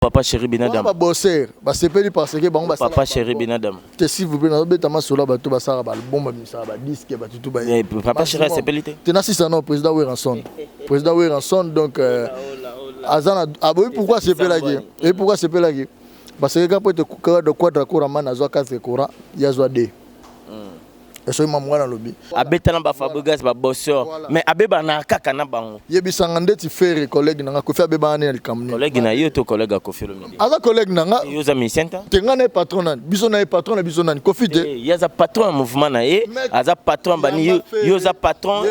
Papa chéri Binadam. Ba bosser, ba sepeli parce que bango ba Papa chéri Binadam. Te s'il vous plaît, na betama solo ba to ba sara ba album ba misa ba disque ba tout ba. Papa chéri sepeli te. Te na sisa non président Weranson. Président Weranson donc Azana aboyi pourquoi sepelaki? Et pourquoi sepelaki? Parce que quand tu es de quadra courant man azwa 4 courant, il y a 2. Et so imam wana lobi. Abetana ba Fabregas ba bosseur. Mais abeba na kaka na bango. Yebisanga ndeti faire collègue nanga ko fi abeba na likamni. Collègue na yo to collègue a Kofi Olomide. Aza collègue nanga. Yo za misenta. Tenga na patron na biso na patron na biso na Kofi te. Ya za patron mouvement na ye. Aza patron bani yo za patron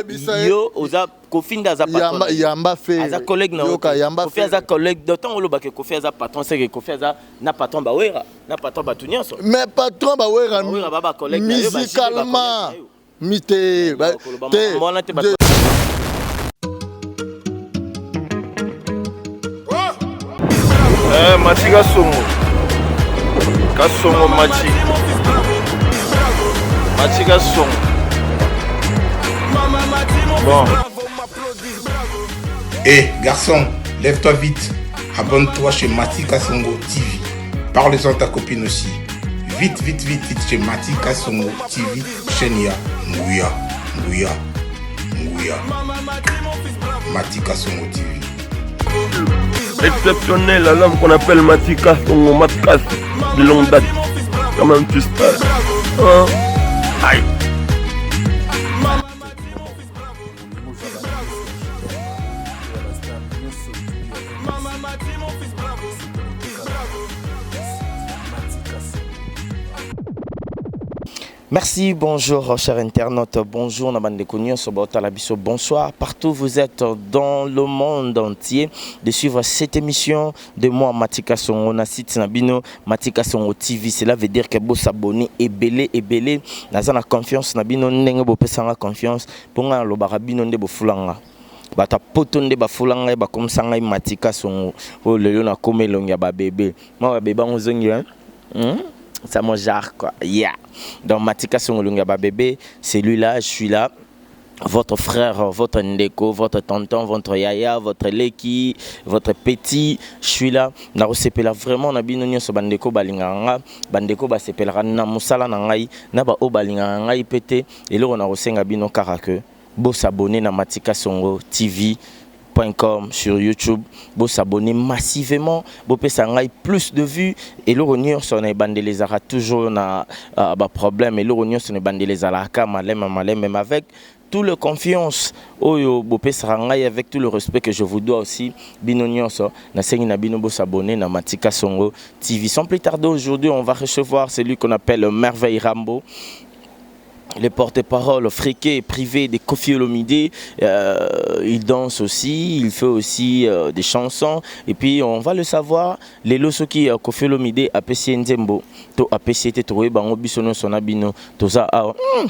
yo oza Kofi ndaza patron. Yamba fait. Aza collègue na yo ka yamba Kofi aza collègue d'autant o loba ke Kofi aza patron c'est que Kofi aza na patron ba wera na patron ba tunyoso. Mais patron ba wera ba collègue musicalement mite te Mati Kasongo Mati Kasongo. Bon. Garçon, lève-toi vite. Abonne-toi chez Mati Kasongo TV. Parle-en à ta copine aussi. Vite chez Mati Kasongo TV. Chenia, Ngouya. Mati Kasongo TV. Exceptionnel, l'homme qu'on appelle Mati Kasongo, Matkas, de longue date. Quand même, tu sais. Hein? Aïe. Merci, bonjour chers internautes, bonjour Nabandekonion, Sobotalabiso, bonsoir, partout vous êtes dans le monde entier de suivre cette émission de moi Mati Kasongo na site Nabino Mati Kasongo TV. Cela veut dire que vous s'abonnez et belé, dans la confiance Nabino n'engue bo pesanga confiance pour nga lo barabino nde bo fulanga. Bata potonde ba fulanga ba comme ça ngai Mati Kasongo o lelo na komelonga ba bébé. Moi bébé ngozongi hein. Ça mon genre quoi. Yeah. Dans Mati Kasongo Lunga bébé, c'est lui là, je suis là. Votre frère, votre ndeko, votre tonton, votre yaya, votre leki, votre petit, je suis là. Na resepela vraiment na bino nyonso bandeko balinganga, bandeko ba sepela na musala na ngai, na ba o balinganga ngai pété et là on a resenga bino karake. Bo s'abonner na Mati Kasongo TV. Sur YouTube, vous s'abonnez massivement, vous pouvez plus de vues et le renier sur les bandes les aura toujours na problème et le renier sur les bandes les alaka malem même avec toute la confiance vous pouvez avec tout le respect que je vous dois aussi binonion so na sengi na bino bo s'abonner na Mati Kasongo TV. Sans plus tarder aujourd'hui, on va recevoir celui qu'on appelle Merveille Rambo. Les porte-parole friqués et privés de Kofi Olomide, il danse aussi, il fait aussi des chansons. Et puis on va le savoir, les loso qui Kofi Olomide apprécie Nzembo, to apprécie te trouver bango bisono sonabino, to ça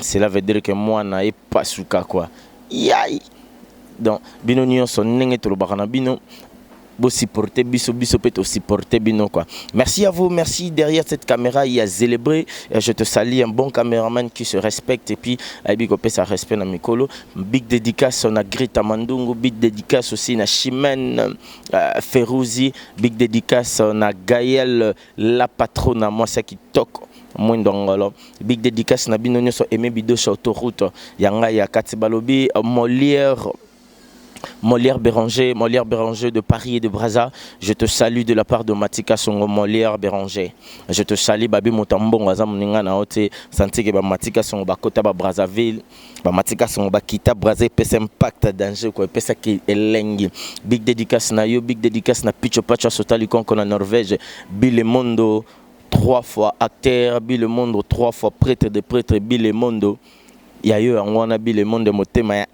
cela veut dire que moi na e pas souka quoi. Yai. Donc binonion son nenge to bakana bino. Supporter biso peut supporter bino quoi. Merci à vous, merci. Derrière cette caméra il y a Zélébré, je te salue, un bon caméraman qui se respecte et puis Aibiko pe ça respect na mikolo. Big dédicace on a Grita Mandungu, big dédicace aussi na Chimène Ferouzi, big dédicace on a Gaël la patronne à moi ça qui toque Mwindongolo. Big dédicace na bino nyoso aimé bido sur autoroute yanga ya Katibalobi Molière Béranger de Paris et de Brazza, je te salue de la part de Mati Kasongo Molière Béranger. Je te salue Babi Motambongo azamuninga na ote santi ba Mati Kasongo ba kota ba Brazzaville, ba Mati Kasongo ba kita Brazzaville pesa impact danger ko pesa ki elengi. Big dédicace na yo, big dédicace na Picho Pacha Sotali konko na Norvège, Bilemondo 3 fois acteur, Bilemondo 3 fois prêtre de prêtre, Bilemondo. Il y a eu un wannabe le monde de motema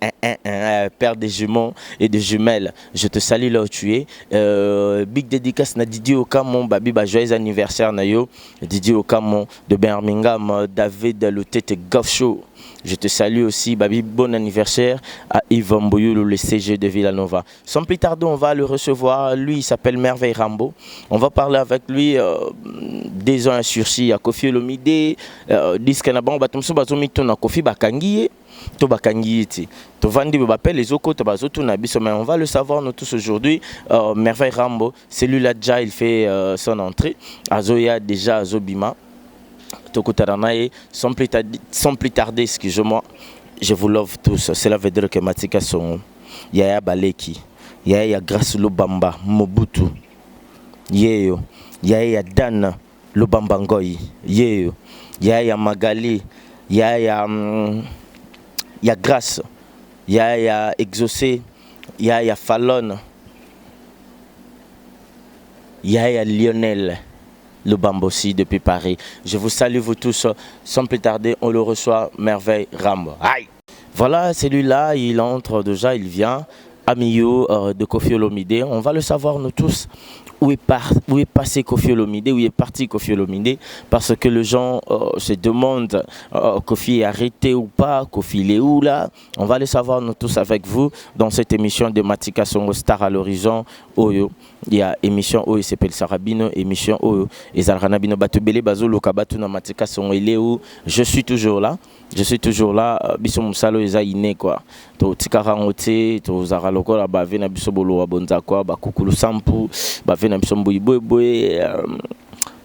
père des jumeaux et des jumelles. Je te salue là où tu es. Big dédicace na Didier Okamon, babi ba joyeux anniversaire na yo. Didier Okamon de Birmingham, David le tête Golf Show. Je te salue aussi, babi, bon anniversaire à Yvan Boyoulou, le CG de Villanova. Sans plus tarder, on va le recevoir. Lui, il s'appelle Merveille Rambo. On va parler avec lui des ans à sursis à Kofi Olomide. Disque na bon batumso batumito na Kofi Bakangi. to bakangiti to vandi bapé les oko to bazoto na biso, mais on va le savoir nous tous aujourd'hui. Merveille Rambo, celui-là déjà il fait son entrée. Azoya déjà Azobima. Tokotaranaye, sans plus tarder, excusez-moi, je vous love tous. Cela veut dire que Matika Songo, Yaya Baleki, Yaya Grace Lobamba, Mobutu, Yeyo, Yaya Dan Lobamba Ngoyi, Yeyo, Yaya Magali, Yaya Grace, Yaya Exaucé, Yaya Fallon, Yaya Lionel Lobamba aussi depuis Paris. Je vous salue vous tous. Sans plus tarder, on le reçoit, Merveille Rambo. Aïe! Voilà, celui-là, il entre déjà, il vient. Amiyo de Koffi Olomide. On va le savoir nous tous. Où est passé Koffi Olomide, où est parti Koffi Olomide, parce que les gens se demandent Koffi est arrêté ou pas, Koffi il est où là. On va le savoir nous tous avec vous dans cette émission de Matika Songo Star à l'horizon. Oyo, il y a émission Oyo s'appelle Sarabino, émission Oyo et Zarhanabino Batubele Bazo Lokabatu na Matika Songo il est où. Je suis toujours là. Je suis toujours là. Biso musalo eza iné quoi. To tikarangote, to zaraloko la bave na biso bolo wa bonza quoi, ba kukulu sampu, bave na biso mboyi boy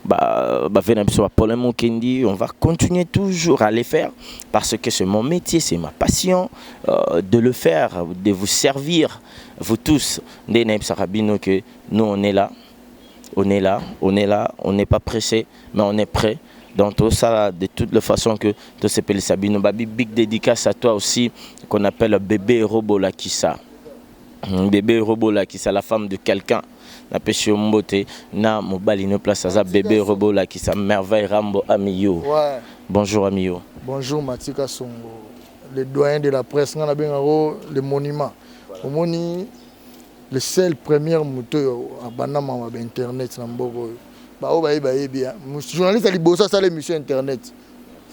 bave na biso Paul Mokendi. On va continuer toujours à les faire parce que c'est mon métier, c'est ma passion de le faire, de vous servir vous tous. Ndenaib Sarabino que nous on est là. On n'est pas pressé, mais on est prêt. Donc tout ça, de toutes les façons que tout s'appelle Sabino Babi, big dédicace à toi aussi, qu'on appelle bébé Robo Lakissa. Bébé Robo Lakissa, la femme de quelqu'un. La pêche au mbote, na mobile une place à bébé Robo Lakissa, Merveille Rambo Amiyo. Ouais. Bonjour Amiyo. Bonjour Matika Songo. Le doyen de la presse, on a bien le monument. Au moni, le seul premier moteur à Banama internet Nambogo. Journaliste à Libosa, ça l'émission internet.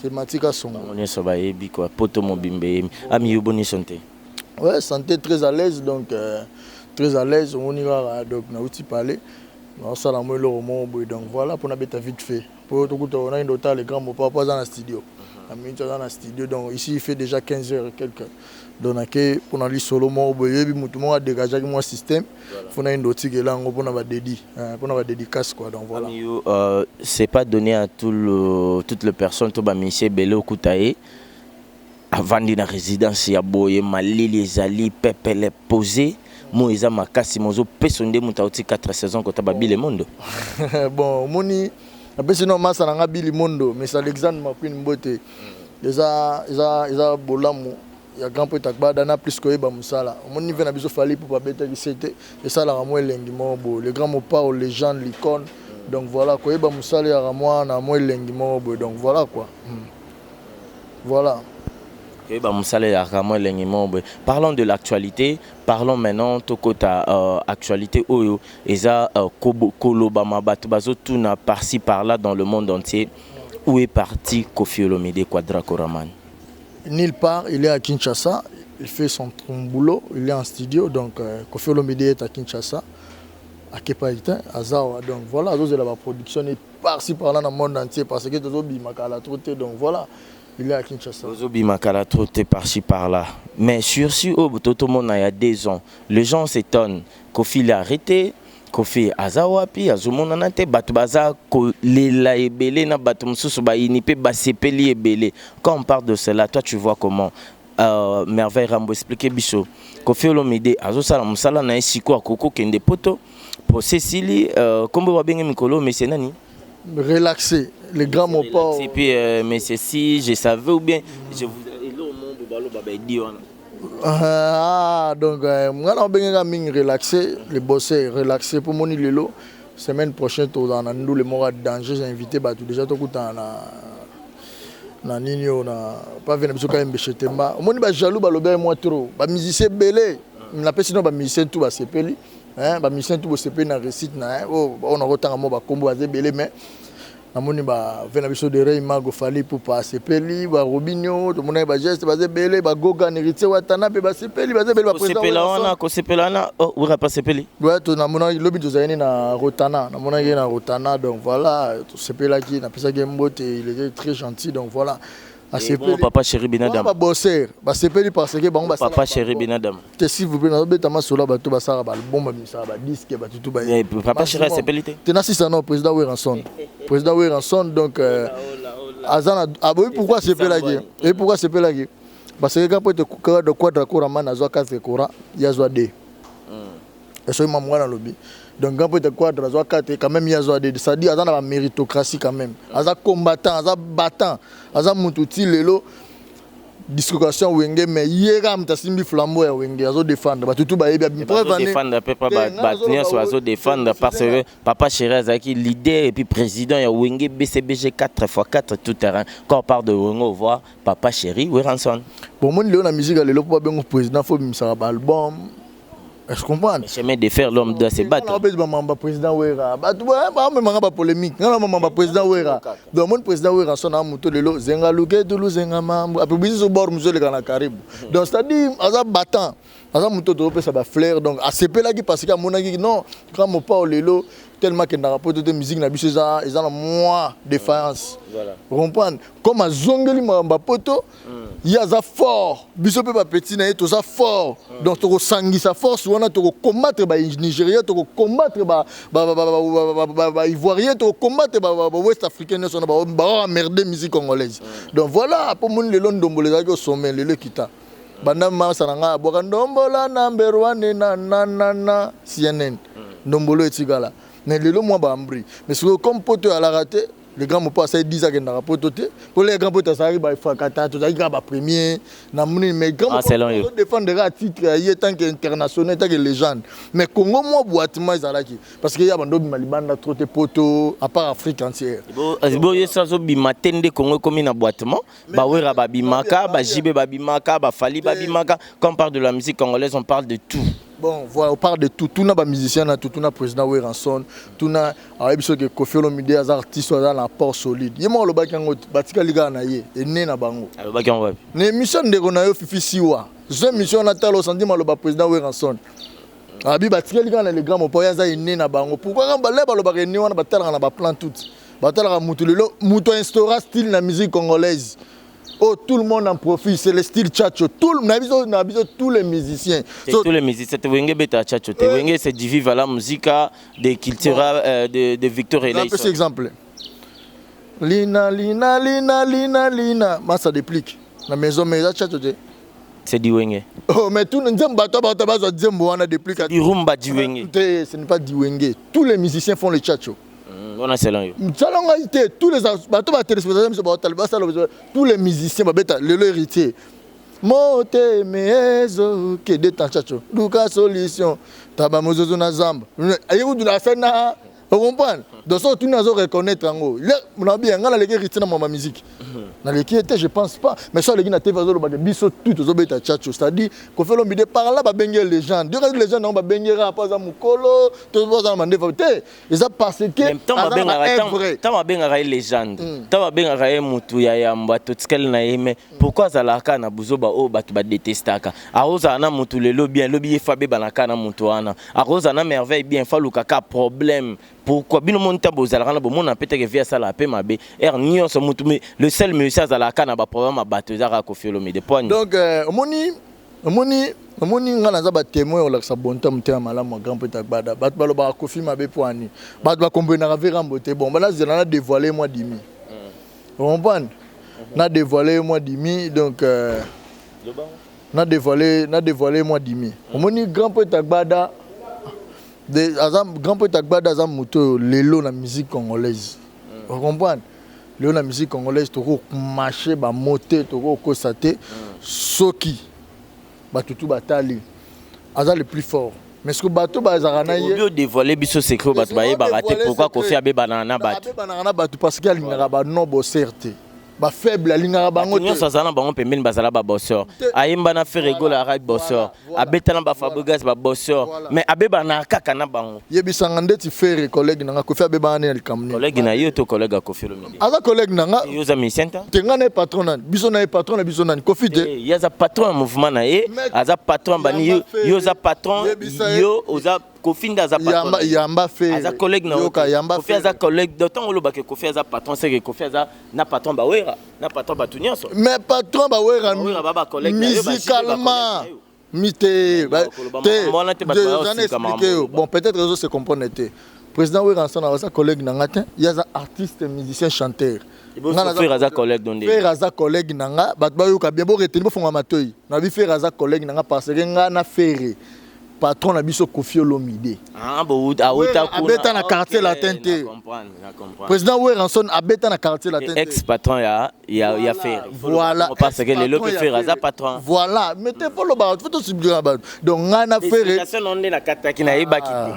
C'est Matika Songo. On est sur Baébi quoi, poto mobimbe. Amiyo bonne santé. Ouais, santé très à l'aise donc très à l'aise. On ira donc on a aussi parlé. On s'en a moins le roman donc voilà pour nous mettre vite fait. Pour tout on a une hôtel les grands mon papa dans le studio. Ami dans le studio donc ici il fait déjà 15 heures quelques. Donc pour aller solo mon boy tout le monde a dégagé mon système. Faut une autre qui là on pour nous dédier pour nous dédicace quoi donc voilà. Amiyo c'est pas donné à toutes les personnes to ba monsieur Bello Koutaye. Avant de la résidence ya boye malili ezali pepe les posé mo eza makasi mozo pesonde mutauti 4 saisons ko tababi le monde. Bon moni apesi no masa na ngabili mondo mais Alexandre Makwin Mbote eza bolamu ya grand poète akbada na plus ko yeba musala moni vena biso fali pour pas bête qui c'était et ça la ramo elengi mobo le grand mot parole les gens l'icône donc voilà ko yeba musala ya ramo na mo elengi mobo donc voilà quoi. Voilà. Parlons de l'actualité, parlons maintenant de actualité Oyo eza kolobama bato bazotuna par-ci par-là dans le monde entier. Où est parti Koffi Olomide Quadra Koraman? Nulle part, il est à Kinshasa, il fait son boulot, il est en studio donc Koffi Olomide est à Kinshasa. À Kepaïta, à Zawa donc voilà, la production est par-ci par-là dans le monde entier parce que Tozobi Makala troté donc voilà. Il est à Kinshasa. Tozobi Makala troté par-ci par-là. Mais sur il y a 2 ans, les gens s'étonnent. Koffi l'a arrêté, Koffi Azawapi, Azumonanate, Batubaza, Kolela Ebele, na Batumsusu Bayinipe, Basepeli Ebele. Quand on parle de cela, toi tu vois comment Merveille Rambo expliquer Bicho. Koffi Olomide, Azosala Musala na Esiko Akoko Kende Poto, pour Cécilie, comme vous avez Mikolo, mais c'est nani? Relaxer, les grands mots pas. Et puis, mais c'est si je savais ou bien, je vous donc, moi, on a relaxé, les bosser, relaxer pour mon lelo. Semaine prochaine, on a le moral de danger. J'ai invité déjà tout le temps na nini on a pas venir biso quand même chez Temba. On est jaloux ba lobe moi trop. Ba musicien belé, on appelle sinon ba musicien tout ba sepeli. Hein, ba musicien tout ba sepeli na récite na. On a autant mo ba combo azé belé mais namoni ba venir biso de rey mago fali pour pas sepeli ba Robinho, tout monde ba geste ba zé belé ba goga héritier watana pe ba sepeli ba zé belé ba président. Ko sepela na ou pas sepeli. Ouais, tout namona lobi to zaini na Rotana, namona na Rotana donc voilà, tout sepela qui na pesa game bote, il était très gentil donc voilà. Bon, papa chéri Benadam. Ba bosser, ba sepeli parce que bango ba papa chéri Benadam. S'il vous plaît, na betama solo ba to ba sara ba album ba misa ba disque ba tout ba. Papa chéri sepeli te. Tena si ça non président Weranson. Président Weranson donc azana aboyi pourquoi sepela qui? Et pourquoi sepela qui? Parce que quand peut te de quadra courant na zo 4 courant, ya zo 2. Et so maman na lobby. Donc quand peut te quadra zo 4 quand même ya zo 2. Ça dit azana la méritocratie quand même. Aza combattant, aza battant, aza mututi lelo. Discussion wenge mais yera mtasimbi flambeau ya wenge azo défendre batutu ba yebi preuve défendre papa batnia so azo défendre parce que papa chéri azaki leader et puis président ya wenge BCBG 4x4 tout terrain quand on parle de wenge voir papa chéri Weranson bon mon lelo na musique lelo po bengo président faut bimisa ba album. Est-ce qu'on comprend? Chemin de faire l'homme doit se battre. On a président Wera. Bah tu vois, pas polémique. On a président Wera. Donc mon président Wera son nom tout lelo zenga luke tulu zenga mambo. Après bisi so bord monsieur le kana Caribou. Donc c'est-à-dire asa battant. Asa muto to pe ça ba flair donc a CP là qui parce que mon aki non quand mon pas lelo tellement que na rapport de musique na biso ça ils ont moi défaillance. Voilà. Vous comprenez? Comme a zongeli mamba poto il y a ça fort. Biso pe ba petit na to ça fort. Donc to sangi sa force on a to combattre ba Nigeria to combattre ba ivoirien to combattre ba ouest africain on ba emmerder musique congolaise. Donc voilà pour mon le ndombo les au sommet le kita. Banda ma sananga boka ndombola number 1 na CNN. Ndombolo etigala. Mais le moi bambri. Mais comme poto à la raté les grands m'ont passé 10 ans dans la pototé pour les grands potos ça arrive à faire 4 tout ça il va premier na moni mais grands défendre à titre il tant qu'international tant que légende mais Congo moi boitement izalaki parce que y a bando malibanda trop de potos à part Afrique entière bo yeso zo bimatende Congo comme na boitement ba wera ba bimaka ba jibe ba bimaka ba fali ba bimaka quand on parle de la musique congolaise on parle de tout. Bon, voilà, on parle de tout. Tout n'a pas musicien, tout n'a président Weranson, tout n'a que Kofi Olomide, des artistes dans la port solide. Il y a moi le bac en haut, batika liga na ye, et né na bango. Le bac en haut. Les missions de Ronayo Fifi Siwa. Je mission natal au sentiment le président Weranson. Abi batika liga na les grands mon poya za né na bango. Pourquoi quand balé le bac né on a batala na ba plan tout. Batala mutu lelo, mutu instaura style na musique congolaise. Oh, tout le monde en profite, c'est le style tchatcho. Tous les musiciens. Tous les musiciens, c'est Wenge Beta tchatcho. Wenge, c'est du vivre à la musique, de culture, de Victor et Laïs. Un exemple. Lina, Lina, Lina, Lina, Lina. Moi, ça déplique. La maison, mais ça tchatcho. C'est du Wenge. Oh, mais tout le monde déplique. Du rumba du Wenge. Ce n'est pas du Wenge. Tous les musiciens font le tchatcho. On a cela. Tous les musiciens, le héritier. Mote mezo que de tanchacho. Duka solution. Taba mozozo na zamba. Ayou duna sana. Vous comprenez? Donc ça tout nous reconnaître en haut. Là, on a bien ngala les héritiers dans ma musique. Dans les qui était je pense pas, mais ça les gars na TV zo ba biso tout zo beta tchatcho. C'est-à-dire qu'on fait l'homme de par là ba bengue légende. Deux légendes on ba bengera pas za mukolo, tout ça mande voter. Ils a parce que tant ba bengera légende. Tant ba bengera mutu ya yamba tout ce qu'elle na aimé. Pourquoi ça la kana buzo ba o ba ba détestaka. Aroza na mutu le lobby un lobby fabe banaka na mutu ana. Aroza na merveille bien fallu kaka problème. Pourquoi bino monta bozalaka na bomona peut-être via ça la paix mabe er nion so mutu le seul monsieur azalaka na ba problème batezaka Kofi Olomide point. Donc omoni ngana za ba témoin o la sa bonta mutema malamu grand peut agbada bat baloba Kofi mabe poani bat ba comprendre vera mbote bon là je na dévoiler moi dimi. Vous comprenez? Na dévoiler moi dimi donc na dévoiler moi dimi. Omoni grand peut agbada grand poète Agbada Azam Mouto Lelo la musique congolaise. Vous comprenez? Lelo la musique congolaise toko marché ba moté toko kosaté soki ba tutu batali aza le plus fort. Mais ce que bateau ba zarana ye au dévoiler biso secret bateau ba ye ba raté pourquoi Kofi abe banana bateau parce qu'il y a ba nobo certes ba faible linga bango te ça zana bango pembeni bazala ba bosseur ayemba na ferego la right bosseur abetana ba Fabregas ba bosseur mais abeba na kaka na bango yebisanga ndeti fere collègue nanga Kofi abeba na likamni collègue na yo to collègue Kofi Olomide aza collègue nanga yo za misenta tenga na patron na biso na patron na biso na Kofi te ya za patron mouvement na ye aza patron bani yo za patron yo oza Kofi ndaza patron. Yamba fait. Aza collègue na. Kofi aza collègue. D'autant oloba que Kofi aza patron, c'est que Kofi aza na patron bawera, na patron batunyoso. Mais patron bawera musicalement. Mité. Bon, peut-être raison se comprendre. Président Weranson a un collègue nanga, il y a un artiste, musicien, chanteur. Faire aza collègue donné. Faire aza collègue nanga, batba bien beau retenir fonga matoi. Na bi faire aza collègue nanga parce que nga na faire patron na biso Kofi Olomide. Ah bon, abeta na quartier latin te. Président Weranson abeta na quartier latin. Ex patron ya faire. Voilà. Parce que les locaux faire aza patron. Voilà, mettez pas le bas, faut tout subir bas. Donc nga na faire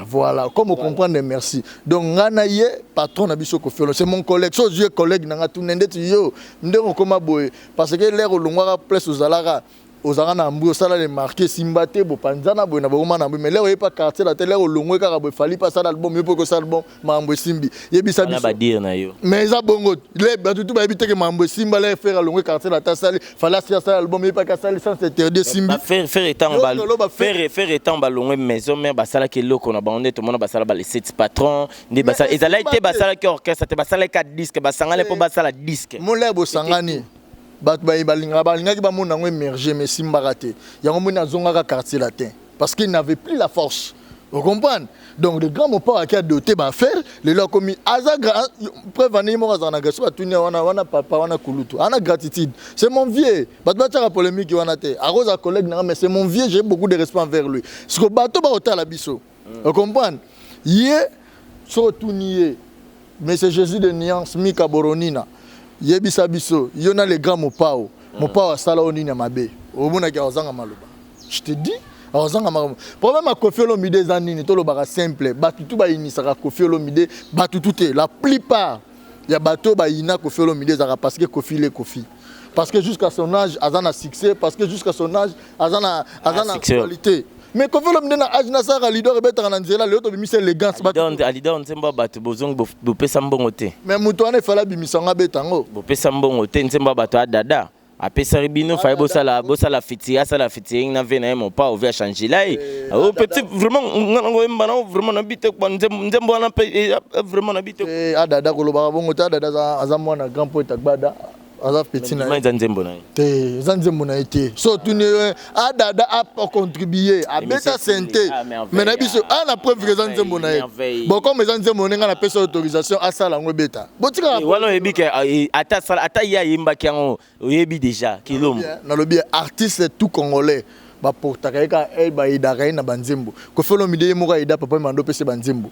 voilà, comme on comprend merci. Donc nga na ye patron na biso Kofi Olomide, c'est mon collègue, so je collègue nanga tout nende yo. Ndeko koma boy parce que l'air olongwa place aux alara. Aux arana mbou sala les marqués simbate bo panzana bo na bo mana mais là pas quartier la télé au longwe ka bo fali pas ça l'album mieux que ça album mambo simbi yebisa biso ba dire na yo mais ça bongo les ba tout ba habiter que mambo simba là faire à longwe quartier la tasali fala ça album mieux pas que ça sans interdit simbi faire étant ba faire étant ba longwe maison mais ba sala ke loko na ba on est tout monde ba sala ba les 7 patrons ni ba sala ezala été ba sala ke orchestre te ba sala 4 disques ba sangale po ba sala disque mon lebo sangani balinga ki ba mona ngo émerger mais simbaraté yango mona zonga quartier latin parce qu'il n'avait plus la force. Vous comprenez? Donc le grand mon père qui a doté ba faire les là comme azagra preuve ani mo azana gaso atuni wana papa wana kulutu ana gratitude c'est mon vieux batba tara polémique wana te aroza collègue na mais c'est mon vieux, j'ai beaucoup de respect envers lui parce que bato ba otala biso. Vous comprenez? Yé so tunié mais c'est Jésus de nuance Mika Boronina yebisa biso yona les grands mopao mopao sala onini mabe omona ki ozanga maloba je te dis ozanga maloba problème à Kofi Olomide zanini to lobaka simple batutu ba inisaka Kofi Olomide batutu te la plupart ya bato ba ina Kofi Olomide zaka parce que Kofi le Kofi parce que jusqu'à son âge azana succès parce que jusqu'à son âge azana qualité. Mais Kofi Olomide na âge na sara leader ebeta na nzela le to bimisa élégance bato leader nzemba bato bozong bo pesa mbongo te mais muto ane fala bimisa nga betango bo pesa mbongo te nzemba bato adada apesa ribino fa bosala fitia sala fitia na vena mo pa ouvert changer là oh petit vraiment ngo mbana vraiment na bite kwa nzembo na vraiment na bite adada ko loba bongo ta adada za mwana grand poète agbada aza petit na nzembo na te nzembo na été so tuni adada a contribuer a beta santé mais na biso ana preuve que nzembo na bon comme nzembo nga na pesa autorisation a sala ngo beta botika wala ebike ata ya yimba kyango oyebi déjà kilombo na lobi artiste tout congolais ba portaka ka ba idaka na banzembo Kofi Olomide mo ka ida papa mando pese banzembo.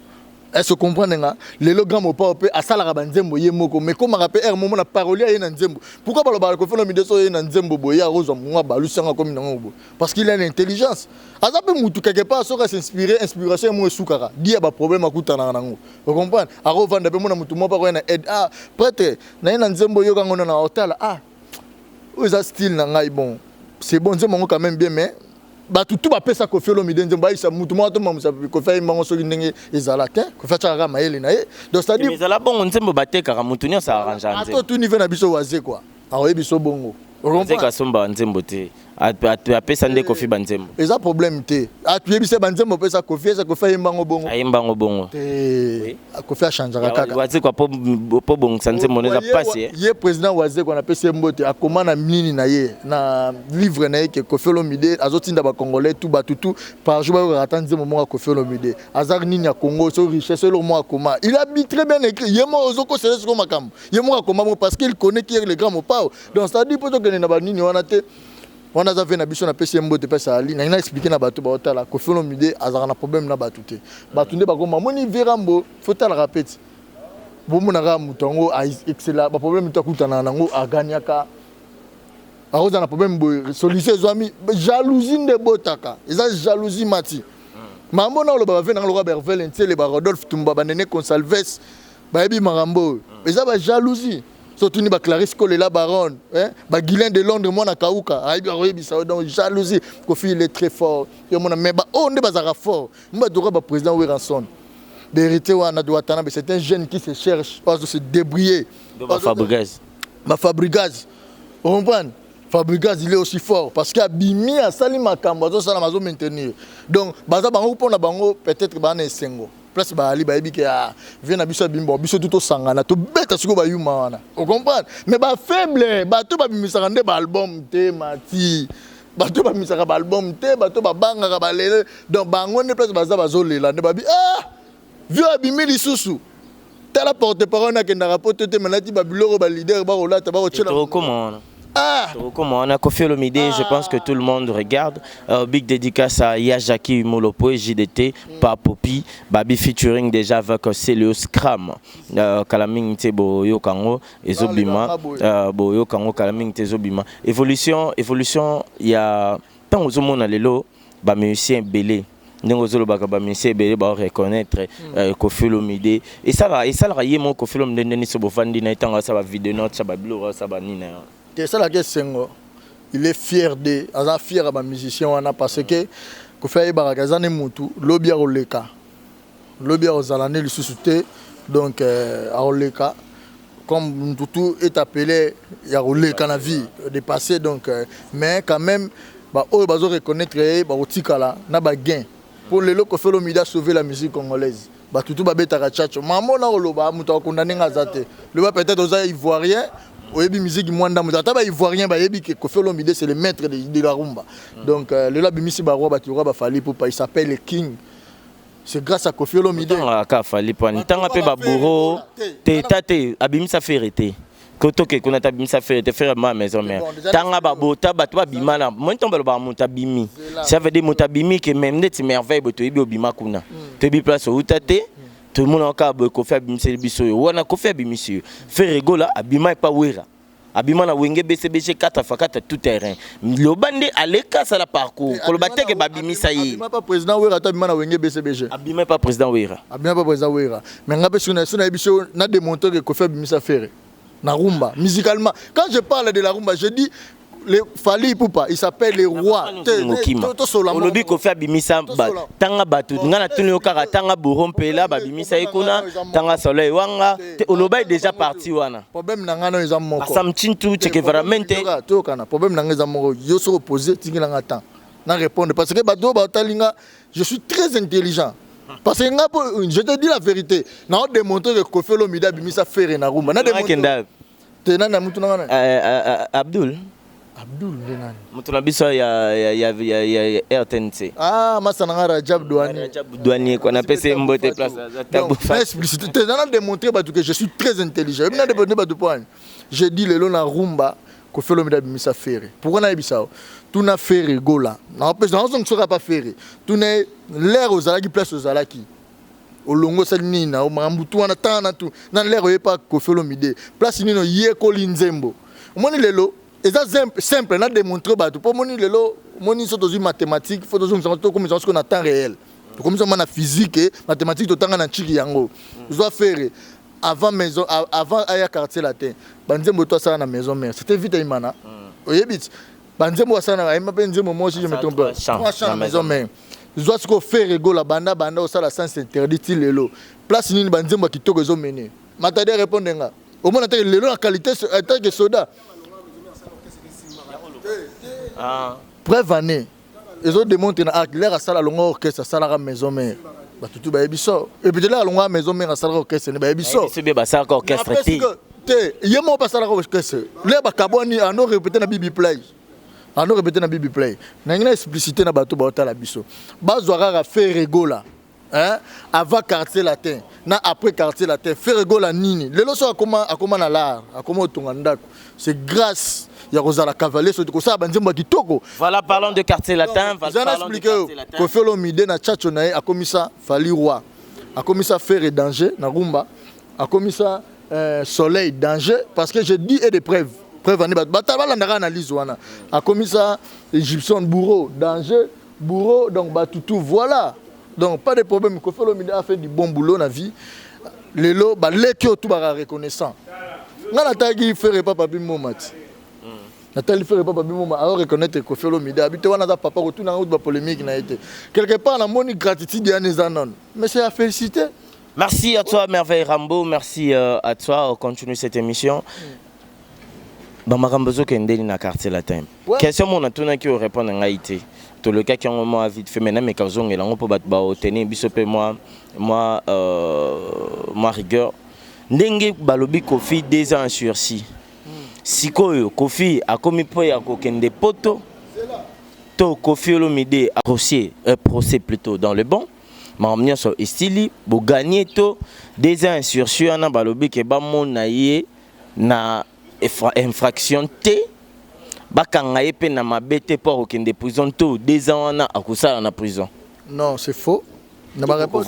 Est-ce que vous comprenez? Les grands mots pas à Salara Banzembo, Yemoko, mais comme rappelle un moment, parole à Nzembo. Pourquoi pas le Kofi Olomide soit Nzembo, Boya, Rose, moi, Balusanga comme Nango? Parce qu'il a une intelligence. Azape Moutou, quelque part, ça s'inspirer, inspiration, moi, Soukara. Dis à problème à Koutana. Vous comprenez? À Rovan, de Mona Moutou, moi, par une aide. Ah, prêtre, Naina Nzembo, Yoga, on a un hôtel. Ah, où est-ce style, Nangaï, bon. C'est bon, Nzembo, quand même bien, mais. Tout va pesa Kofi Olomide nzemba isa mutu moto mamusa Kofi mango so ndenge ezalaka Kofi chaka maele na ye donc c'est à dire mais ezala bon nzembo bateka ka mutu nyo sa arrange nzembo ato tout niveau na biso waze quoi awe biso bongo Zeka somba nzembo te apesa nde Kofi banzembo eza problème te atuyebise banzembo pesa Kofi eza Kofi yembango bongo ayembango bongo te Kofi a changer kaka waze kwa po bongo nzembo neza passe ye président waze kwa na pesa mbote akoma na nini na ye na livre na ye ke Kofi Olomide azotinda ba congolais tout batutu par jour ba attendre nzembo Kofi Olomide azar nini ya Congo so richesse le mo akoma il a très bien écrit yemo ozoko sele ko makam yemo akoma parce qu'il connaît qui est le grand mopao donc ça dit poto que na ba nini wana te on a fait na biso na pesi mbote pesa ali na ina expliquer na bato ba otala Kofi Olomide azara na problème na bato te bato nde bakoma moni verambo faut la répéter bon mona ga mutongo a excellent ba problème to kutana nango aganyaka aroza na problème bo solution zwami jalousie nde botaka eza jalousie mati mambo na lo ba vena lo Bervel ntele ba Rodolphe Tumba banene Consalves ba ebi marambo eza ba jalousie surtout ni ba Clarisse Kolela Baron hein ba Guilain de Londres moi na kauka aibi aroyebi ça donc jalousie Kofi il est très fort yo mona mais ba on ne bazara fort mba dora ba président Weranson vérité wana doit tana mais c'est un jeune qui se cherche pas de se débrouiller ba Fabregas vous comprenez Fabregas il est aussi fort parce qu'il a bimi à Sali Makambo ça la maison maintenir donc baza bango pour na bango peut-être bana esengo place ba ali ba ebiki a vient na biso bimbo biso tout sangana to beta siko ba yuma wana on comprend mais ba faible ba to ba bimisaka nde ba album te mati ba to ba bimisaka ba album te ba to ba banga ba lele donc bango ne place baza bazolela nde ba bi vieux abimi lisusu tala porte-parole na kenda rapporte te manati ba biloko ba leader ba rolata ba ochela comment Comment on a Koffi Olomide, je pense que tout le monde regarde. Big dédicace à Yajaki Molopo et JDT, Papopi, Babi featuring déjà avec Celios Kram, Kalaming Tebo Yokango, Ezobima, Boyo Kango, Kalaming Tezobima. Évolution, il y a tant aux hommes lelo, ba musicien belé. Nous ba musicien belé ba reconnaître Koffi Olomide et ça va rayer mon Koffi Olomide ne se bofandi na tanga ça va vidéo note ça va blur ça va nina. C'est ça la question. Il est fier de, fier à ma musicien parce que Koffi Barakazane Moutou, lobby à Oleka, lobby à Ozalane le sous-souté, donc à Oleka, comme tout est appelé, il y a Oleka na vie dépassé donc, mais quand même, bah eux bazo reconnaître bah otikala na ba gain pour le Koffi Olomide a sauvé la musique congolaise. Bah tout ba betaka tchatcho, maman na oloba muto condamné ngazate, le ba peut-être aux ivoiriens. Oyebi musique mwanda muzata ba ivoirien ba yebi que Koffi Olomide c'est le maître de la rumba. Donc le la bimisi ba roi ba ti roi ba fali pour il s'appelle le king. C'est grâce à Koffi Olomide. Ka fali pour ntanga pe ba bourreau te tate abimisa ferete. Koto ke kuna ta bimisa ferete faire ma maison mère. Tanga ba bota ba to ba bimana. Moi tombe ba monta bimi. Ça veut dire monta bimi que même net merveille bo to yebi obima kuna. To bi place où tate. Tout le monde a encore Koffi abimisa biso yo wana Koffi abimisa yo faire rigola abima pa wera abima na wenge BCBG 4x4 tout terrain le bande aleka ça la parcours ko le bateke babimisa yi abima pas président wera ta abima na wenge BCBG abima pas président wera mais ngabe suna biso na démontrer que Koffi abimisa faire na rumba musicalement quand je parle de la rumba je dis le Fali Poupa, il s'appelle le roi. Olobi Koffi abimisa tanga batu ngana tuni okara tanga borompela babimisa ikuna tanga soleil wanga oloba est déjà parti wana. Problème nangano eza moko. Sam chintu cheke vraiment to kana problème nanga eza moko yo se reposer tinga nga temps. Na répondre parce que bato ba talinga je suis très intelligent. Parce que je te dis la vérité, na démontrer que Koffi Olomide abimisa faire na rumba. Na démontrer. Tenana mutu nangana. Abdul Lenani. Mutuna biso ya RTNC. Ah, Massananga Rajab Douani. Rajab Douani qu'on appelle c'est mbote place. Explicité. T'as démontré que je suis très intelligent. Je dis le long na rumba Koffi Olomide abimisa faire. Pourquoi na ebisa? Tu na faire gola. Na pèse dans on sera pas faire. Tu n'es l'air aux alaki place aux alaki. Olongo salina o mambutu wana tana tu. Na l'air o pas Koffi Olomide. Place nino yeko linzembo. Moni lelo et ça simple, on a démontré pour moni lelo, moni sont dans une mathématique, faut dans une comme ce qu'on attend réel. Comme ça on a physique et mathématique tout temps na chiki yango. Je dois faire avant maison avant aya quartier latin. Banzembo toi ça na maison mère. C'était vite imana. Oyebit. Banzembo ça na ima benzembo moi aussi je me trompe. Moi champ maison mère. Je dois ce qu'on fait rigolo la banda au ça la sens interdit lelo. Place ni banzembo qui toko zo mener. Matade répondre nga. Au moins lelo la qualité est que soda. Bref année, ils ont démontré que l'air à salle à longue orchestre, à salle à maison mère. Bah tout ba ebiso. Et puis là à longue maison mère à salle à orchestre, ne ba ebiso. C'est bien ça orchestre. Il mo pas salle à orchestre. Là ba kaboni en répéter na Bibi Play. En répéter na Bibi Play. Na ngina explicité na bato ba la biso. Ba zoara faire rigola. Hein? Avant quartier latin, na après quartier latin, faire rigola nini. Le loso a comment na l'art, a comment tongandako. C'est grâce il y a la cavalier sur tout ça banzemba kitoko. Voilà, parlons de quartier latin. J'en expliqué Koffi Olomide na tchatcho na a commis ça Fali roi. A commis ça faire danger na rumba. A commis ça soleil danger parce que je dis et des preuves. Preuve en batala na analyse wana. A commis ça égyptien bourreau danger bourreau donc batutu voilà. Donc pas de problème Koffi Olomide a fait du bon boulot na vie. Lelo ba lekio tout ba reconnaissant. Ngana tagi faire papa bimomati. Nathalie fait pas bimoma alors reconnaître Koffi Olomide habite wana za papa retourne en route ba polémique na été quelque part la moni gratitude ya nezanon mais c'est à féliciter. Merci à toi Merveille Rambo, merci à toi, on continue cette émission. Bamakambozo Kendeli na quartier latin. Question mon atuna qui répondre en Haïti. Tout le cas qui ont moi vite fait maintenant mais quand on est là on peut battre tenir bisope moi rigueur. Ndenge balobi Kofi 2 ans sur si. Sikoyo Kofi a commis po ya kokende poto. To Kofi Olomide a procès plutôt dans le bon. Mamnia so estili bo gagner to 2 ans sur na balobi ke ba mona ye na infraction T. Bakanga yepe na mabete pour okende prison to 2 ans na akusala na prison. Non, c'est faux. Na ba réponse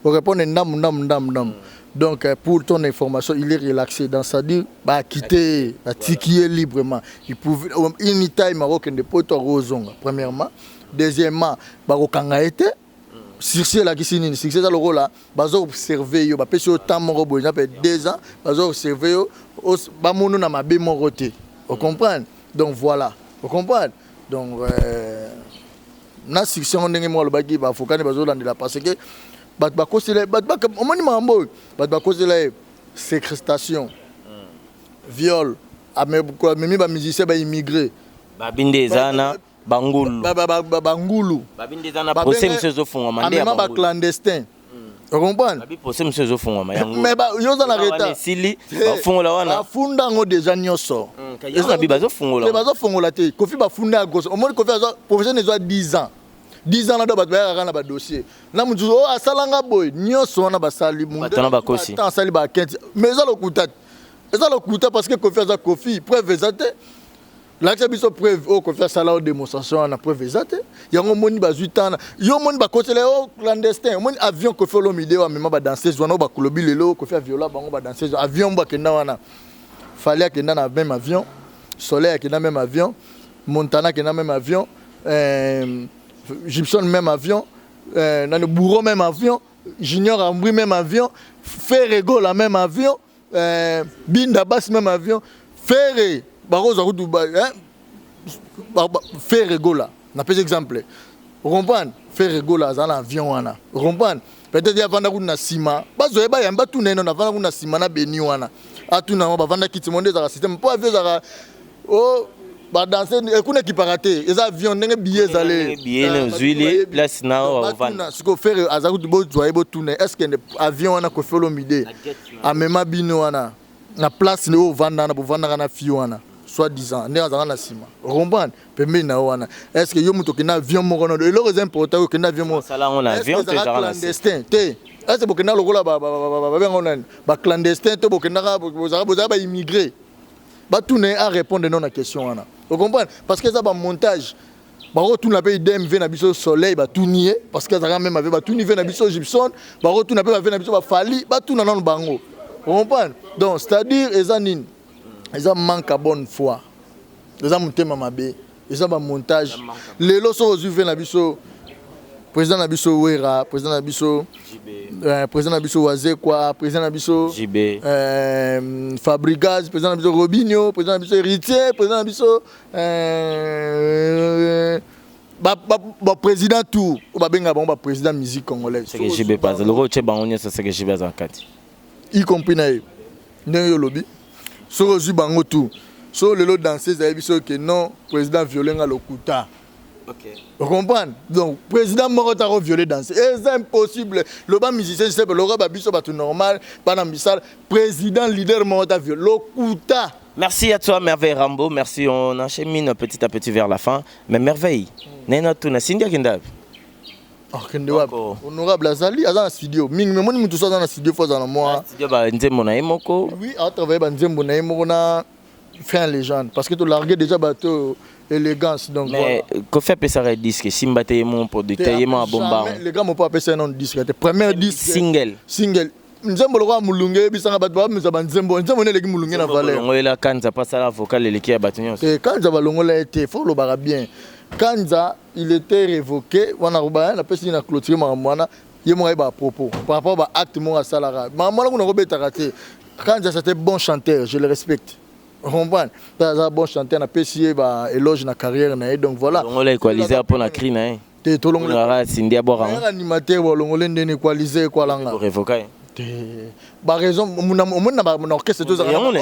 on répond nam. Donc pour ton information, il est relaxé dans sa dire bah quitter la tikier librement. Il pouvait anytime Maroc de poto rozonga premièrement, deuxièmement bakanga été sur la kisini c'est ça le rôle là bazo observer yo ba pesi autant mon robot ça fait 2 ans bazo observer yo ba monu na mabe mon roté. Vous comprenez? Donc voilà, vous comprenez? Donc na section ndenge mo lo baki ba fokane bazo landela parce que ba kosele ba omoni mambo ba kosele séquestration viol amemi ba musicien ba immigré ba bindezana bangulu bangulu babindezana procès monsieur zofunga mande ba clandestin. Vous comprenez? Abi procès monsieur zofunga mayango mais ba yo za na reta sili ba fungola wana afunda ngo déjà nyoso eza bi bazo fungola bazo fungola te Kofi ba funda goso omoni Kofi azo professionnel zo 10 ans 10 ans là ba ba na ba dossier na mutu o asalanga boy nyoso na ba sali munde batana ba kosi tant sali ba 15 mais ça le kuta parce que Kofi azo Kofi preuve exacte là que biso preuve o Kofi sala o démonstration na preuve exacte yango moni ba 8 ans yo moni ba kotele o clandestin moni avion Kofi Olomide wa mema ba danseuse wana ba kolobi lelo Kofi viola bango ba danseuse avion ba kenda wana fallait que dans même avion Soleil qui dans même avion Montana qui dans même avion Gibson même avion dans le Bourreau même avion Junior Ambri même avion Ferrego la même avion Binda Bass même avion Ferré Baroza Duba Ferrego là n'a pas exemple vous comprenez Ferrego là dans l'avion wana vous comprenez peut-être avant d'aller na sima bazo eba yamba tout neno na vanda na sima na beni wana atuna ba vanda kiti monde za système pour avion za oh ba danser ekuna ki paraté les avions ndenge billet zalé billet na zuili place na o vanda ce que faire azaku bo zoye bo tourner est-ce que avion wana Kofi Olomide a mema bino wana na place ne o vanda na bo vanda na fi wana soit disant ne azanga na sima rombane pembe na wana est-ce que yo muto kina avion mo kono et le important que na avion mo sala on avion te za clandestin te est-ce que bokena lokola ba clandestin te bokena ba immigré ba tout ne à répondre non à question wana vous comprenez parce que ça ba montage ba retourne la pays DMV na biso Soleil ba tout nier parce que ça même avec ba tout nier na biso Gibson ba retourne la pays na biso ba Fali ba tout na non bango vous comprenez donc c'est-à-dire ezanine ils ont manque à bonne foi. Ils ont monté Mamabé. Ils ont un montage. Les lots sont aujourd'hui na biso président na biso Wera, président na biso président na biso Wazekwa, président na biso JB Fabrigaz, président na biso Robinho, président na biso Héritier, président na biso ba président tout ba benga ba président musique congolaise. C'est que JB pas le roche ba on c'est que JB zakati. Y compris na yo lobby. So reçu bango tout. So le lot danseuse a dit que non, président violé nga lokuta. OK. Vous comprenez? Donc président Morota a violé danser. C'est impossible. Le bas musicien c'est le roi biso ba tout normal, pas d'ambissal. Président leader Morota violé lokuta. Merci à toi Merveille Rambo, merci on enchaîne petit à petit vers la fin. Mais Merveille, nena tuna sindia kinda. Honorable Azali, à la studio. Ming, mais moi, je suis dans la studio, faut dans moi. Studio, bah, nzembo na emoko. Oui, à travers nzembo na emoko na fin légende, parce que tu largué déjà bateau élégance donc. Mais Kofi appelle ça disque, Simba Tayemon pour du Tayemon à Bomba. Les gars m'ont pas appelé ça un disque, c'était premier disque. Single. Nzembo lokwa mulunge bisanga batwa muzaba nzembo ne leki mulunge na valeur. Ngoela kanza passa la vocal leki ya batunyo. Kanza balongola était faut le bara bien. Kanza il était révoqué, wana ruba na pesi na clôturer mwana yemo ba propos par rapport à acte mon salara. Maman ko na robeta raté. Kanza c'était bon chanteur, je le respecte. On comprend. C'est un bon chanteur na pesi ba éloge na carrière na donc voilà. Ngoela équaliser pour na cri na. Te tolongola Sindia Bora. Animateur bolongole ndene équaliser kwa langa. Révoqué. Par raison, mon orchestre est ordre.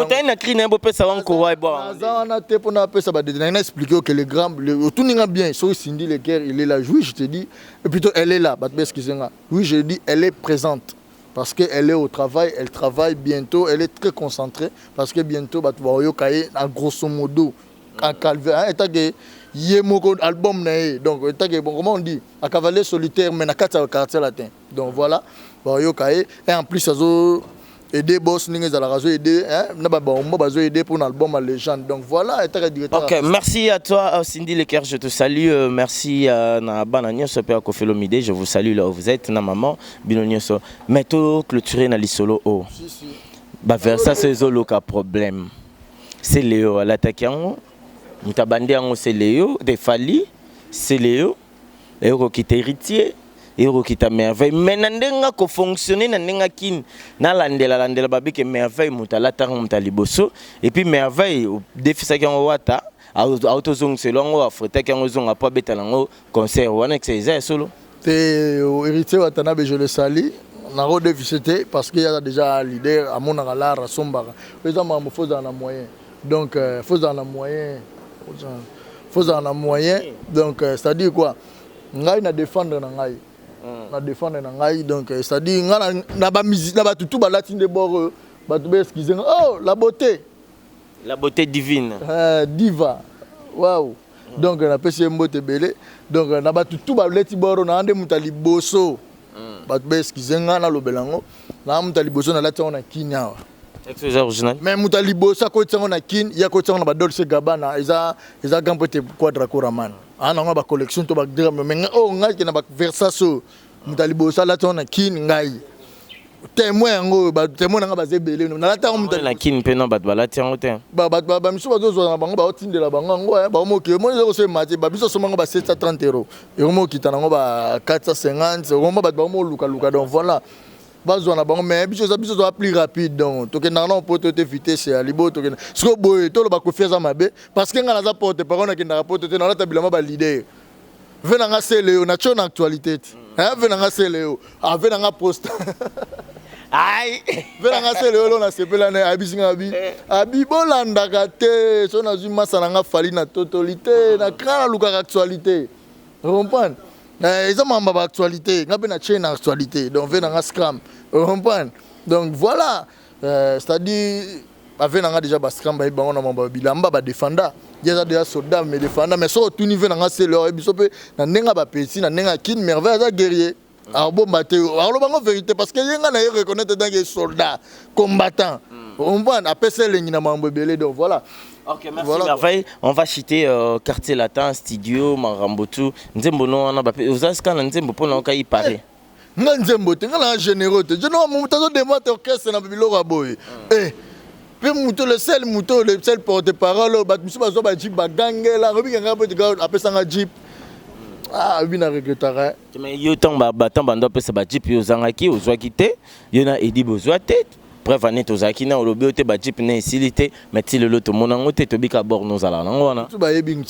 Mais na cri n'importe pesa wanko ouais bon. On a été pour expliquer que les grands, tout n'est bien. Sauf Cindy Lecker, il est là. Oui, je te dis. Et plutôt, elle est là. Oui, je dis, elle est présente. Parce qu'elle est au travail, elle travaille bientôt, elle est très concentrée. Parce que bientôt, tu vas voir, en grosso modo, en calvaire, il y a un album. Donc, comment on dit, à cavalier solitaire, mais à 4 quartiers latins. Donc voilà, et en plus, ça a aider boss, à la radio, aider pour un album à légende. Donc voilà, ok, merci à toi, Cindy Lecker, je te salue. Merci à Banania Sopé Kofelomide, je vous salue là où vous êtes, na maman, Binonioso. Mais tout clôturé na l'isolo. Bah, vers ça, c'est Zolo qui a problème. C'est Léo, à l'attaque. Mutabandi c'est Léo, des Fali, c'est Léo, Léo qui est héritier, Léo qui est merveille. Mais nandenga ko fonctionner nandenga kin na landela babi que merveille mutalata mutaliboso et puis merveille défi ça qui en wata autozong selon wa freta qui en zong a pas betalango concert wana que c'est solo. T'es héritier Watanabe, je le salue. On a redéficité parce qu'il y a déjà l'idée à mon alar à Sombara. Les hommes il faut dans la moyen. Donc faut dans la moyen. Faut en avoir moyen, donc c'est-à-dire quoi? Ngai na défendre na ngai, na défendre na ngai, donc c'est-à-dire na ba musique, na ba tout ba latine de bord, ba tout excusez. Oh la beauté divine. Diva, waouh. Donc na pesi mbote belé, donc na ba tout ba latine bord na ande mutali boso, ba tout excusez na lobelango, na mutali boso na latine na kinya. C'est original. Mais Moutalibo, ça côté on a kin, il y a côté on a Dolce Gabbana, ils a gampoté quadra coraman. Ah non, on a collection to bac drame, mais oh ngai qui na bac Versace. Moutalibo ça là on a kin ngai. Témoin ngo, témoin nga basé belé. Na la ta on na kin pe non bat bala tian ote. Ba miso bazo zo na bango ba otinde la bango ngo ba mo ke mo zo se mati ba biso so mango ba 730 €. Et mo ki tanango ba 450, on ba mo luka donc voilà. Bazona bango mais biso zo plus rapide donc to ke nana poto te vitesse ya libo to ke siko boy to lo ba confiance mabe parce que ngana za porte parole ki na porte te na ta bilama ba leader venanga seleo na chona actualité hein venanga seleo a venanga post ai venanga seleo lo na sepela na abisinga abi bolanda kate so na zuma sananga fali na totalité na kana luka actualité comprendre. Ils ont ma actualité, ils ont une chaîne actualité, donc ils ont un scram, vous comprenez? Donc voilà, c'est-à-dire, avec déjà un scram, ils ont défendre, il y a déjà soldats, mais défendre, mais sur tout niveau, c'est leur épisode, ils ont un petit, ils ont un kin, merveille, ils guerrier. Alors bon, alors la vérité, parce qu'il y a un reconnaître des soldats, combattants, vous comprenez? Après c'est les Ninamambélé, donc voilà. Ok, merci voilà, merveille. On va citer quartier latin, studio, Marambotu. Nzembo no ana ba ozaska na nzembo pona okai pare. Nga nzembo te nga généreux te. Je no mutazo de moto orchestre na biloko boy. Pe muto le seul porte-parole ba biso bazo ba jeep bagangela robi nga po te apesa nga jeep. Ah, bina regrettara. Mais yo tang ba tang bando apesa ba jeep yo zangaki ozwaki te. Yo na edi bozwa te. Bref, on est aux Akina, au lobby, au Bajip, Nécilité, mais si le lot au Monangote, tu bika bord nos alangs. Tout va bien,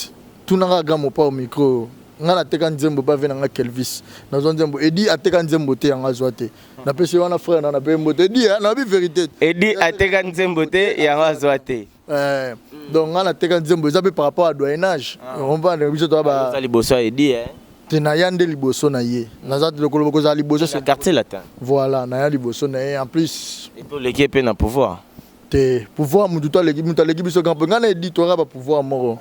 tout n'a pas pas au micro. On a tekan Zembo pas venir à Kelvis. Nous avons Zembo. Edi a tekan Zembo te en azoate. Na pesi wana frère na pe mbote. Edi na bi vérité. Edi a tekan Zembo te en azoate. Donc on a tekan Zembo, ça par rapport à doyenage. On va ne biso to ba. Ça liboso Edi na yande liboso na ye nazat le koloboko za liboso c'est quartier latin voilà na ya liboso na ye en plus et pour l'équipe na pouvoir te pouvoir mutu to l'équipe biso quand ngana éditoire ba pouvoir moro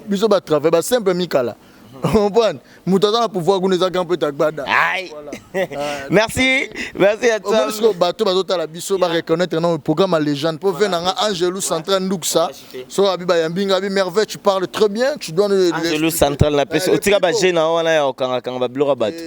biso ba travail ba simple mikala on prend mutu za na pouvoir kuneza quand peut tagbada merci à toi parce que bato bazota la biso ba reconnaître non programme à légende pour venir na Angelou Central Nduksa so abiba yambinga abi merveille tu parles très bien tu dois Angelou Central la pese otira ba jena wana ya okanga ba blora bato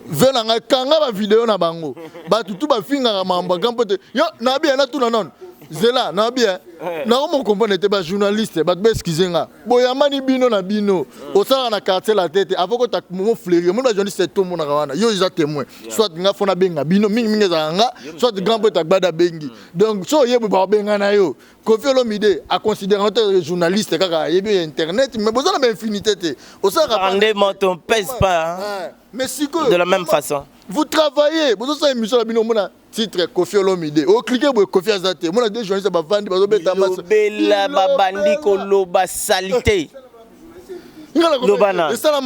venir na kanga ba vidéo na bango bato tout ba finga mamba quand peut yo na bien na tout non zela na bien na mo comprendre te ba journaliste ba excusez nga boyamani bino na bino osala na quartier la tête avant que ta mo fleurir mo ba journaliste to mo na wana yo ils a témoin soit nga fona benga bino mingi za nga soit grand peu ta gbada bengi donc so yebo ba benga na yo Kofi Olomide a considéré un journaliste kaka yebi internet mais besoin de infinité te osala rendez moi ton pèse pas mais si que de la même façon Vous travaillez. Vous avez une émission à Binomo. Titre Kofi Olomide. Au cliquez pour Kofi Azate. Moi, des journalistes à Bavandi. Bella babandi koloba salité. Et ça, la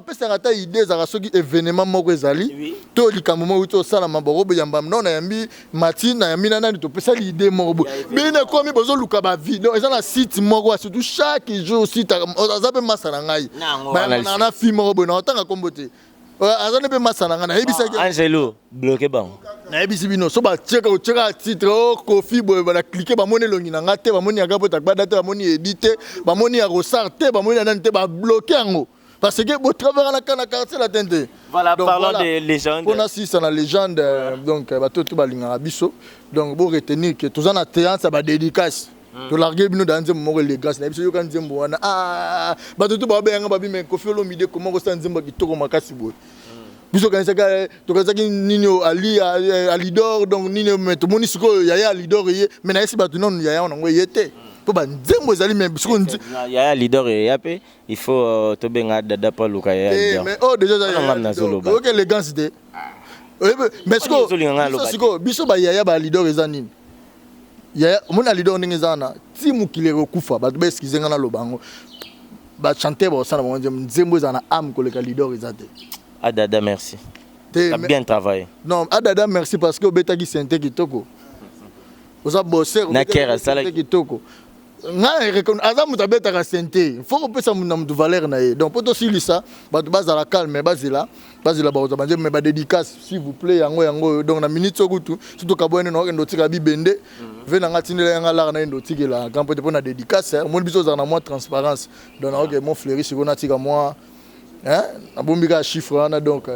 personne idée za soki événement moko ezali. To likambo mo uto sala maborobo yamba non na yambi matina yambi nana to pesa l'idée moko. Mais na komi bozo luka ba vidéo. Et ça na site moko surtout chaque jour site azabe masala ngai. Na na film moko na otanga kombote. Azane pe masala ngai na yebisa Angelo bloqué bon. Na yebisi bino so ba cheka titre Kofi boy ba cliquer ba moni longi na ngate ba moni agapo ta bada te ba moni éditer ba moni ya ressortir ba moni na te ba bloquer ngo parce que bo travers na kana quartier la tente. Voilà, parlons des légendes. On a 6 la légende donc ba tout ba linga biso donc bo retenir que tous en a théâtre ça ba dédicace. To larguer bino dans nzembo élégance na biso yo kan nzembo wana ba tout ba benga ba bi men Kofi Olomide comment ko sa nzembo kitoko makasi boy. Biso kanisa to kanisa nino ali alidor donc nino meto monisiko yaya alidor ye mais na esi ba tout non yaya on ngo yete po ba nzembo ezali mais biso yaya alidor yape il faut to benga dada pa luka yaya mais oh déjà ça OK élégance de mais siko biso ba yaya ba alidor ezanini yaya mon alidor ngezana ti mukile kokufa ba beskize ngana lobango ba chanter ba sana ba nzembo ezana âme ko le alidor ezate. Adada, merci. Tu as bien travaillé. Non, Adada, merci parce que vous avez senté kitoko. Vous avez bossé, vous avez senté kitoko. Azam vous avez senté. Il faut que ça me de valeur naïe. Donc pour aussi ça, bah tu vas à la calme, mais basila bah vous avez mais bah dédicace s'il vous plaît yango donc na minute surtout surtout kabone no ndo tika bi bende. Venez ngati ne la ngala na ndo tika la quand peut na dédicace. Mon biso za na moi transparence. Donc OK mon fleuri si on a tika moi hein abombika chiffre wana donc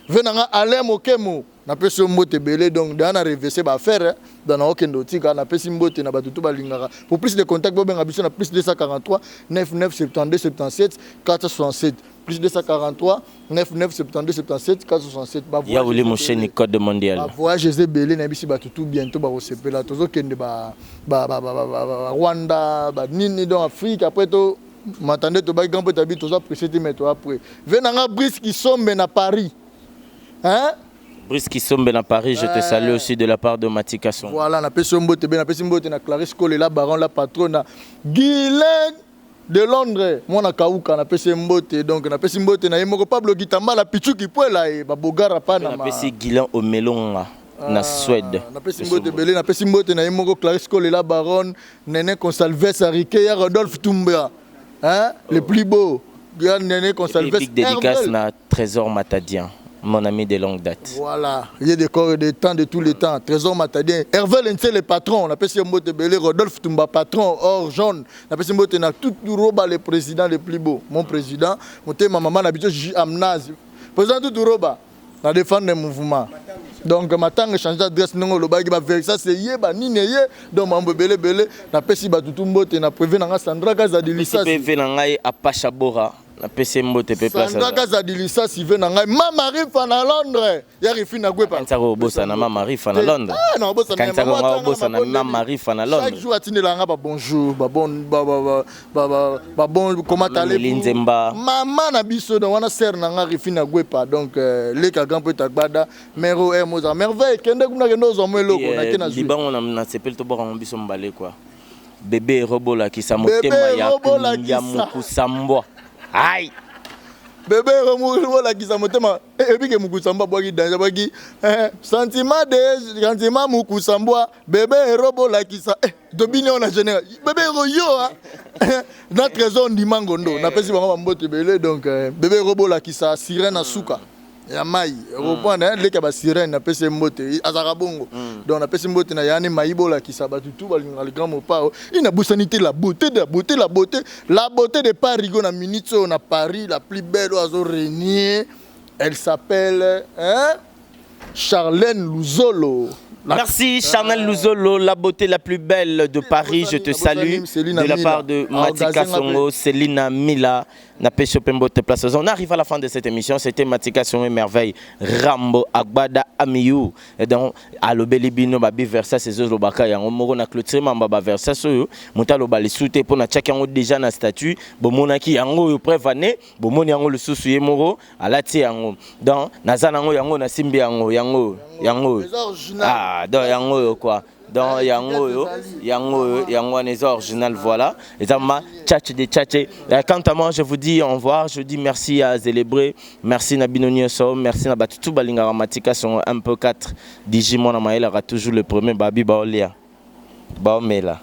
venanga Alain Mokemo na pesi mbote belé donc dans na reverser ba faire dans na okendo tika na pesi mbote na batutu balingaka pour plus de contact bobenga biso na plus 243 99 72 77 467 plus 243 99 72 77 467 ba ya voulu mon chaîne code mondial ba voyage ze belé na bisi batutu bientôt ba resepela tozo kende ba Rwanda ba nini dans Afrique après to m'attendez to ba grand peut habiter to ça précédé mais toi après venanga Brice qui sombe na Paris hein Brice qui sombe na Paris je te salue aussi de la part de Matika Son voilà na pesi mbote na Clarisse Cole la baron la patronne Guylaine de Londres mona kauka na pesi mbote donc na pesi mbote na yemoko Pablo Gitamba la pichu ki poela e ba bogara pa na pesi Guylaine au Melonga na Suède na pesi mbote belé na pesi mbote na yemoko Clarisse Cole la baronne Néné Consalves Ariké ya Rodolphe Toumbra. Hein? Le plus beau, Néné Consalves. Big dédicace na Trésor Matadien, mon ami de longue date. Voilà, il y a des corps et des temps de tous les temps. Trésor Matadien. Hervé Lense le patron, on appelle ce mot de belé. Rodolphe Toumba patron, or jaune. On appelle ce mot de tout roba le président le plus beau. Mon président, mon thème, ma maman habitué Amnaz. Président tout roba, la défense des mouvements. Donc matanga changer d'adresse non le bagi ba ça c'est yeba nine ye donc mambo belé na pesi ba tutu mbote na prévu na Sandra Kazadilisa PV na ngai Apacha Bora na pesi mbote pe place Sandra Kazadilisa si ve na ngai Mama Rifa na Londres ya rifi na gwepa Kantako bossa na Mama Rifa na Londres non bossa na Kantako bossa na Mama Rifa na Londres chaque jour atinela nga ba bonjour ba bon comment allez-vous maman na biso donc wana sœur na nga rifi na gwepa donc les ka grand peut tagbada mero moza merveille kende kuna kendo zo mweloko na kena zu libango na sepel to bora mbiso mbale quoi bébé robola ki sa motema ya mukusambwa aïe bébé robola ki sa motema ebike mukusambwa bwaki danja bwaki sentiment mukusambwa bébé robola ki sa dobine on a général bébé royo na trésor ndimangondo na pesi bango mbote belé donc bébé robola ki sa sirène asuka ya mai reprendre les ka ba sirène na pesi mbote azaka bongo donc na pesi mbote na yani maibola ki sa batutu balinga le grand mopao ina bosanité la beauté de la beauté de Paris go na minute na Paris la plus belle oiseau régnier elle s'appelle Charlène Luzolo Merci Charnel Luzolo, la beauté la plus belle de Paris, je te salue. De la part de Matika Songo, Céline Mila. On arrive à la fin de cette émission. C'était Matika Songo Merveille, Rambo, Agbada, Amiyou. Et donc, à l'obélibino, babi versa ces autres lobaka. Yango moro na clôture mamba versa soyo. Monta lobali souté pour na tchak yango déjà na statut. Bomona ki yango yo prévané. Bomoni yango le susu yemoro. Alati yango. Donc, nazana yango na simbi yango. Ah, donc yango quoi. Dans yango les original voilà et ça m'a tchatché. Quant à moi je vous dis au revoir, je dis merci à Zélébré, merci na Binonio So, merci na Batutu Balinga Matika sont un peu 4 Digimon na Maël aura toujours le premier babi baolia baomela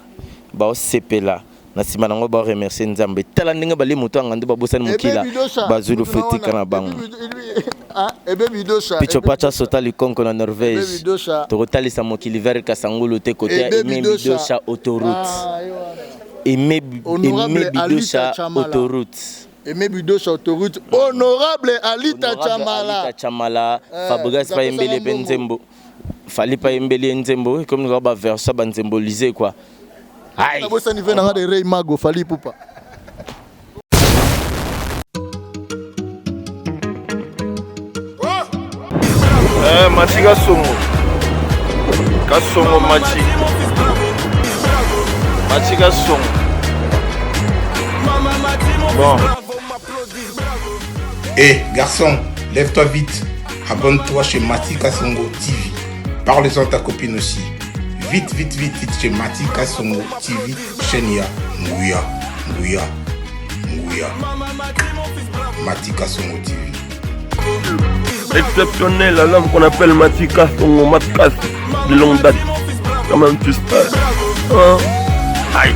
baosepela na sima nango ba remercier Nzambe tala ndenge bali muto ngande babosani mukila bazulu fetika na bango Picho Pacha sota likonko na Norvège. Totalisa mokili vers Kasangulu te côté Aimé Bidosha autoroute. Aimé Bidosha autoroute. Aimé Bidosha autoroute. Honorable Alita Chamala. Fabregas pa Mbele Benzembo. Fali pa Mbele Nzembo comme nous va vers ça ban symboliser quoi. Aïe. Ça niveau na de Rey Mago Fali Poupa. Matika Songo Kasongo Matika Songo. Bon. Garçon, lève-toi vite. Abonne-toi chez Matika Songo TV. Parle-en à ta copine aussi. Vite chez Matika Songo TV. Chaîne Nguya. Matika Songo TV. Exceptionnel, l'homme qu'on appelle Matika Songo Matkas de longue date. Comment tu sais? Aïe.